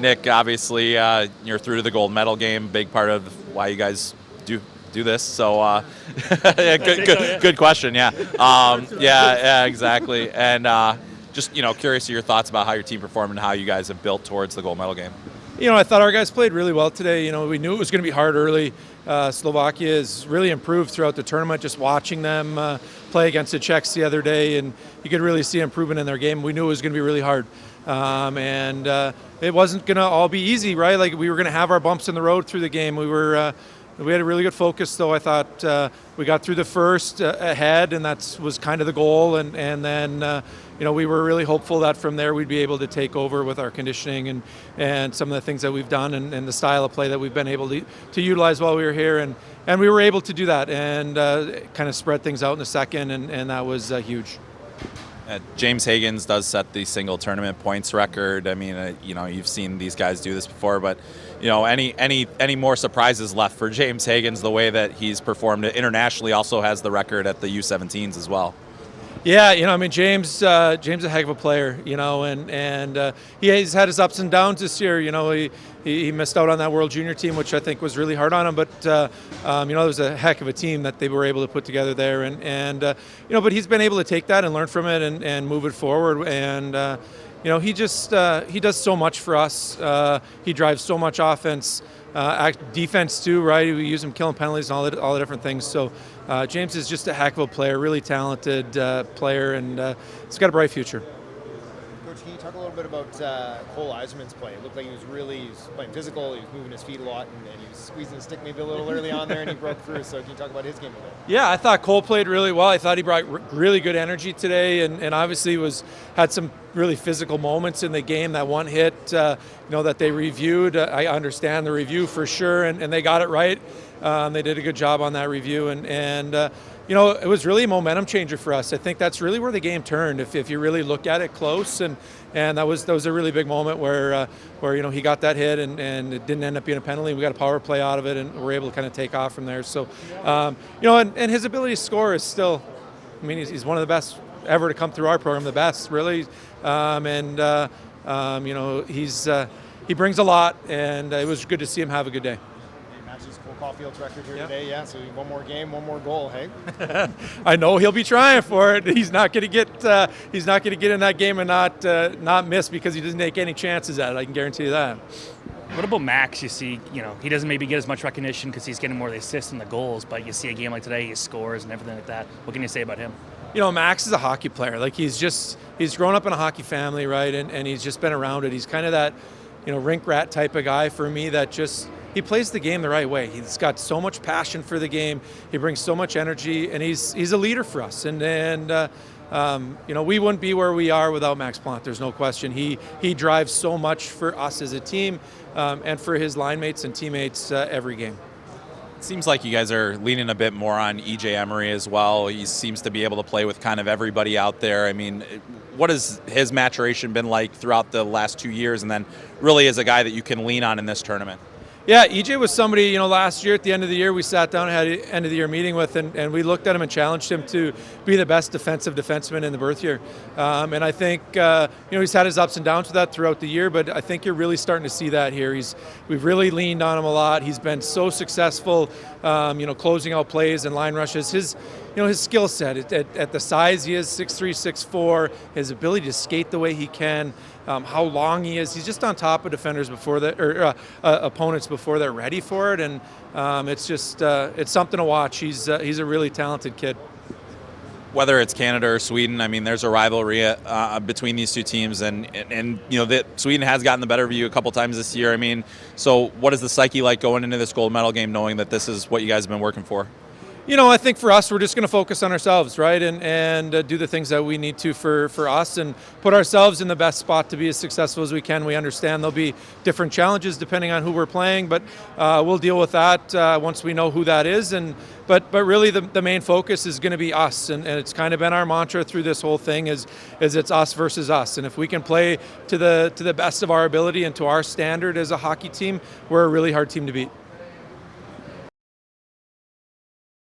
Nick, obviously you're through to the gold medal game, big part of why you guys do this. So yeah, good question. Yeah, yeah, exactly. And just curious of your thoughts about how your team performed and how you guys have built towards the gold medal game. I thought our guys played really well today. We knew it was going to be hard early. Slovakia has really improved throughout the tournament. Just watching them play against the Czechs the other day, and you could really see improvement in their game. We knew it was going to be really hard, and it wasn't going to all be easy, right? Like, we were going to have our bumps in the road through the game. We had a really good focus, though. I thought we got through the first ahead, and that was kind of the goal. And then, we were really hopeful that from there we'd be able to take over with our conditioning and some of the things that we've done and the style of play that we've been able to utilize while we were here. And we were able to do that and kind of spread things out in the second, and that was huge. James Hagens does set the single tournament points record. I mean, you've seen these guys do this before, but any more surprises left for James Hagens? The way that he's performed internationally, also has the record at the U17s as well. Yeah, James a heck of a player, and he's had his ups and downs this year. He missed out on that World Junior team, which I think was really hard on him. But it was a heck of a team that they were able to put together there, but he's been able to take that and learn from it and move it forward. And he does so much for us. He drives so much offense. Defense too, right? We use him killing penalties and all the different things. So James is just a heck of a player, really talented player, and he's got a bright future. Coach, can you talk a little bit about Cole Eiserman's play? It looked like he was playing physical. He was moving his feet a lot, and he was squeezing the stick maybe a little early on there, and he broke through. So can you talk about his game a bit? Yeah, I thought Cole played really well. I thought he brought really good energy today, and obviously had some really physical moments in the game. That one hit, that they reviewed. I understand the review for sure, and they got it right. They did a good job on that review, and it was really a momentum changer for us. I think that's really where the game turned. If you really look at it close, and that was a really big moment where he got that hit, and it didn't end up being a penalty. We got a power play out of it, and we're able to kind of take off from there. So, and his ability to score is still, he's one of the best ever to come through our program, the best really, he brings a lot, and it was good to see him have a good day. Matches Cole Caulfield's record here today, yeah. So one more game, one more goal, hey. I know he'll be trying for it. He's not going to get in that game and not miss because he doesn't take any chances at it. I can guarantee you that. What about Max? You see, he doesn't maybe get as much recognition because he's getting more of the assists and the goals, but you see a game like today, he scores and everything like that. What can you say about him? Max is a hockey player. Like, he's grown up in a hockey family, right? And he's just been around it. He's kind of that, rink rat type of guy for me that he plays the game the right way. He's got so much passion for the game. He brings so much energy, and he's a leader for us. And we wouldn't be where we are without Max Plante. There's no question. He drives so much for us as a team, and for his line mates and teammates every game. Seems like you guys are leaning a bit more on E.J. Emery as well. He seems to be able to play with kind of everybody out there. I mean, what has his maturation been like throughout the last 2 years, and then really as a guy that you can lean on in this tournament? Yeah, EJ was somebody, last year at the end of the year, we sat down and had an end of the year meeting with, and we looked at him and challenged him to be the best defensive defenseman in the birth year. And I think, he's had his ups and downs with that throughout the year, but I think you're really starting to see that here. We've really leaned on him a lot. He's been so successful, closing out plays and line rushes. His skill set at the size he is, 6'3", 6'4", his ability to skate the way he can, how long he is. He's just on top of defenders opponents before they're ready for it, and it's something to watch. He's a really talented kid. Whether it's Canada or Sweden, there's a rivalry between these two teams, and Sweden has gotten the better of you a couple times this year. So what is the psyche like going into this gold medal game, knowing that this is what you guys have been working for? I think for us, we're just going to focus on ourselves, right, and do the things that we need to for us and put ourselves in the best spot to be as successful as we can. We understand there'll be different challenges depending on who we're playing, but we'll deal with that once we know who that is. But really, the main focus is going to be us, and it's kind of been our mantra through this whole thing is it's us versus us. And if we can play to the best of our ability and to our standard as a hockey team, we're a really hard team to beat.